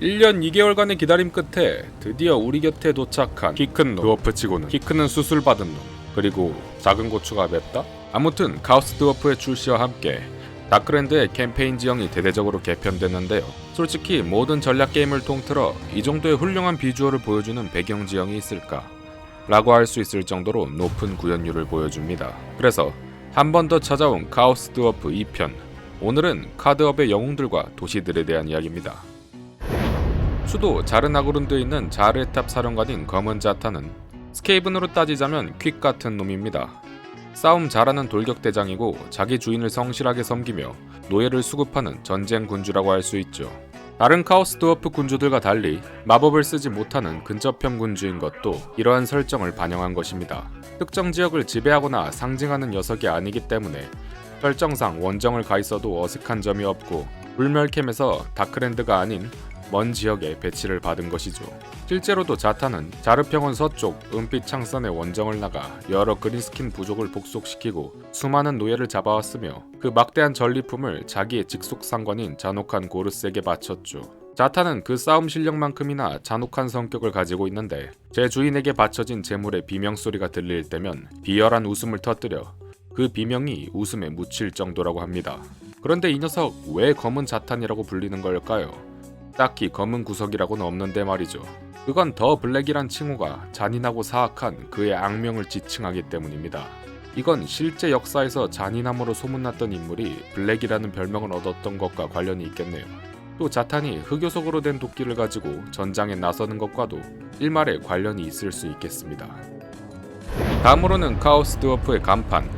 1년 2개월간의 기다림 끝에 드디어 우리 곁에 도착한 키 큰 놈. 드워프치고는 키 크는 수술받은 놈. 그리고 작은 고추가 맵다? 아무튼 카오스 드워프의 출시와 함께 다크랜드의 캠페인 지형이 대대적으로 개편됐는데요. 솔직히 모든 전략 게임을 통틀어 이 정도의 훌륭한 비주얼을 보여주는 배경 지형이 있을까? 라고 할 수 있을 정도로 높은 구현율을 보여줍니다. 그래서 한 번 더 찾아온 카오스 드워프 2편. 오늘은 카드업의 영웅들과 도시들에 대한 이야기입니다. 수도 자르나그룬드에 있는 자르의 탑 사령관인 검은 자타는 스케이븐으로 따지자면 퀵 같은 놈입니다. 싸움 잘하는 돌격대장이고 자기 주인을 성실하게 섬기며 노예를 수급하는 전쟁 군주라고 할 수 있죠. 다른 카오스 드워프 군주들과 달리 마법을 쓰지 못하는 근접형 군주인 것도 이러한 설정을 반영한 것입니다. 특정 지역을 지배하거나 상징하는 녀석이 아니기 때문에 설정상 원정을 가 있어도 어색한 점이 없고 불멸캠에서 다크랜드가 아닌 먼 지역에 배치를 받은 것이죠. 실제로도 자타는 자르평원 서쪽 은빛 창선의 원정을 나가 여러 그린스킨 부족을 복속시키고 수많은 노예를 잡아왔으며 그 막대한 전리품을 자기의 직속 상관인 잔혹한 고르스에게 바쳤죠. 자타는 그 싸움 실력만큼이나 잔혹한 성격을 가지고 있는데 제 주인에게 바쳐진 재물의 비명소리가 들릴 때면 비열한 웃음을 터뜨려 그 비명이 웃음에 묻힐 정도라고 합니다. 그런데 이 녀석 왜 검은 자탄이라고 불리는 걸까요? 딱히 검은 구석이라고는 없는데 말이죠. 그건 더 블랙이란 칭호가 잔인하고 사악한 그의 악명을 지칭하기 때문입니다. 이건 실제 역사에서 잔인함으로 소문났던 인물이 블랙이라는 별명을 얻었던 것과 관련이 있겠네요. 또 자탄이 흑요석으로 된 도끼를 가지고 전장에 나서는 것과도 일말의 관련이 있을 수 있겠습니다. 다음으로는 카오스 드워프의 간판,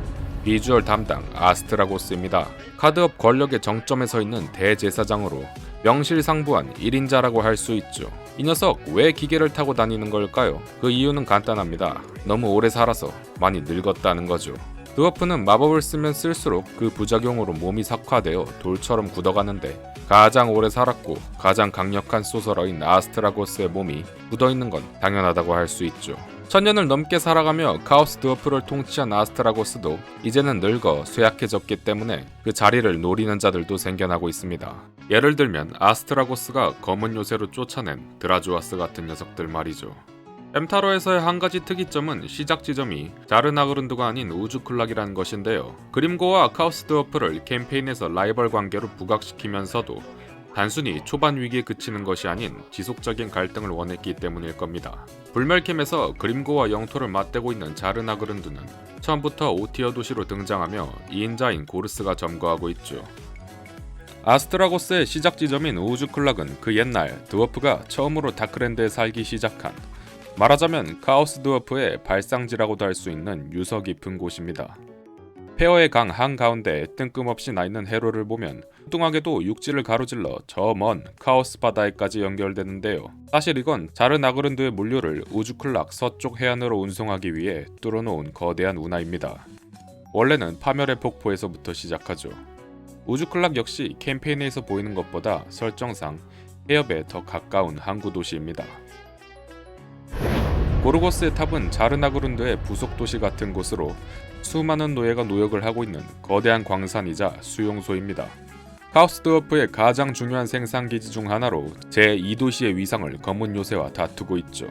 비주얼 담당 아스트라고스입니다. 카드업 권력의 정점에 서 있는 대제사장으로 명실상부한 1인자라고 할 수 있죠. 이 녀석 왜 기계를 타고 다니는 걸까요? 그 이유는 간단합니다. 너무 오래 살아서 많이 늙었다는 거죠. 드워프는 마법을 쓰면 쓸수록 그 부작용으로 몸이 석화되어 돌처럼 굳어가는데 가장 오래 살았고 가장 강력한 소설어인 아스트라고스의 몸이 굳어있는 건 당연하다고 할 수 있죠. 1000년을 넘게 살아가며 카오스 드워프를 통치한 아스트라고스도 이제는 늙어 쇠약해졌기 때문에 그 자리를 노리는 자들도 생겨나고 있습니다. 예를 들면 아스트라고스가 검은 요새로 쫓아낸 드라주아스 같은 녀석들 말이죠. 엠타로에서의 한 가지 특이점은 시작 지점이 자르나그룬드가 아닌 우주클락이라는 것인데요. 그림고와 카오스 드워프를 캠페인에서 라이벌 관계로 부각시키면서도 단순히 초반 위기에 그치는 것이 아닌 지속적인 갈등을 원했기 때문일 겁니다. 불멸캠에서 그림고와 영토를 맞대고 있는 자르나그룬드는 처음부터 5티어 도시로 등장하며 2인자인 고르스가 점거하고 있죠. 아스트라고스의 시작 지점인 우주클락은 그 옛날 드워프가 처음으로 다크랜드에 살기 시작한, 말하자면 카오스 드워프의 발상지라고도 할 수 있는 유서 깊은 곳입니다. 페어의 강 한가운데 뜬금없이 나있는 해로를 보면 뚱하게도 육지를 가로질러 저 먼 카오스 바다에까지 연결되는데요. 사실 이건 자르나그룬드의 물류를 우주클락 서쪽 해안으로 운송하기 위해 뚫어놓은 거대한 운하입니다. 원래는 파멸의 폭포에서부터 시작하죠. 우주클락 역시 캠페인에서 보이는 것보다 설정상 해협에 더 가까운 항구 도시입니다. 고르고스의 탑은 자르나그룬드의 부속 도시 같은 곳으로 수많은 노예가 노역을 하고 있는 거대한 광산이자 수용소입니다. 카오스 드워프의 가장 중요한 생산기지 중 하나로 제2도시의 위상을 검은 요새와 다투고 있죠.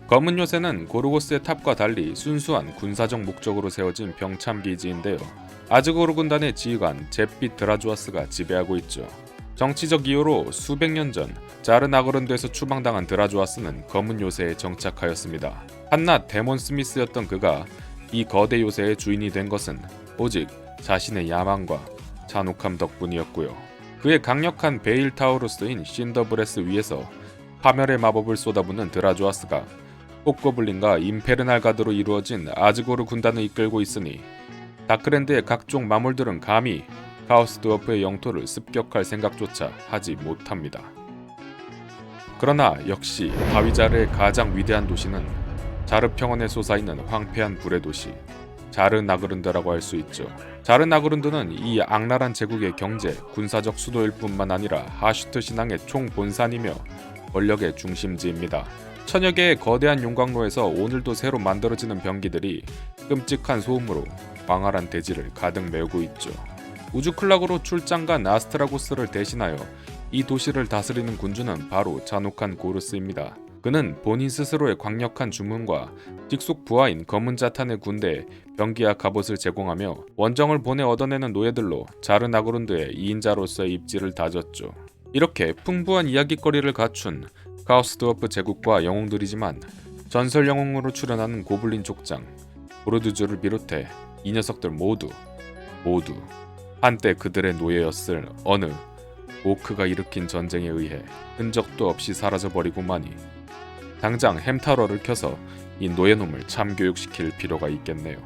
검은 요새는 고르고스의 탑과 달리 순수한 군사적 목적으로 세워진 병참기지인데요. 아즈고르 군단의 지휘관 잿빛 드라주아스가 지배하고 있죠. 정치적 이유로 수백 년 전 자르나그룬드에서 추방당한 드라주아스는 검은 요새에 정착하였습니다. 한낱 데몬 스미스였던 그가 이 거대 요새의 주인이 된 것은 오직 자신의 야망과 잔혹함 덕분이었고요. 그의 강력한 베일 타우루스인 신더브레스 위에서 파멸의 마법을 쏟아붓는 드라주아스가 꽃고블린과 임페르날 가드로 이루어진 아즈고르 군단을 이끌고 있으니 다크랜드의 각종 마물들은 감히 카오스 드워프의 영토를 습격할 생각조차 하지 못합니다. 그러나 역시 다위자르의 가장 위대한 도시는 자르평원에 솟아있는 황폐한 불의 도시 자르나그룬드라고 할 수 있죠. 자르나그룬드는 이 악랄한 제국의 경제, 군사적 수도일 뿐만 아니라 하슈트 신앙의 총본산이며 권력의 중심지입니다. 천여 개의 거대한 용광로에서 오늘도 새로 만들어지는 병기들이 끔찍한 소음으로 광활한 대지를 가득 메우고 있죠. 우주클락으로 출장 간 아스트라고스를 대신하여 이 도시를 다스리는 군주는 바로 자누칸 고르스입니다. 그는 본인 스스로의 강력한 주문과 직속 부하인 검은 자탄의 군대에 병기와 갑옷을 제공하며 원정을 보내 얻어내는 노예들로 자르나그룬드의 2인자로서의 입지를 다졌죠. 이렇게 풍부한 이야깃거리를 갖춘 카오스 드워프 제국과 영웅들이지만 전설 영웅으로 출연하는 고블린 족장, 보르드주를 비롯해 이 녀석들 모두 한때 그들의 노예였을 어느 오크가 일으킨 전쟁에 의해 흔적도 없이 사라져버리고마니 당장 햄타러를 켜서 이 노예놈을 참교육시킬 필요가 있겠네요.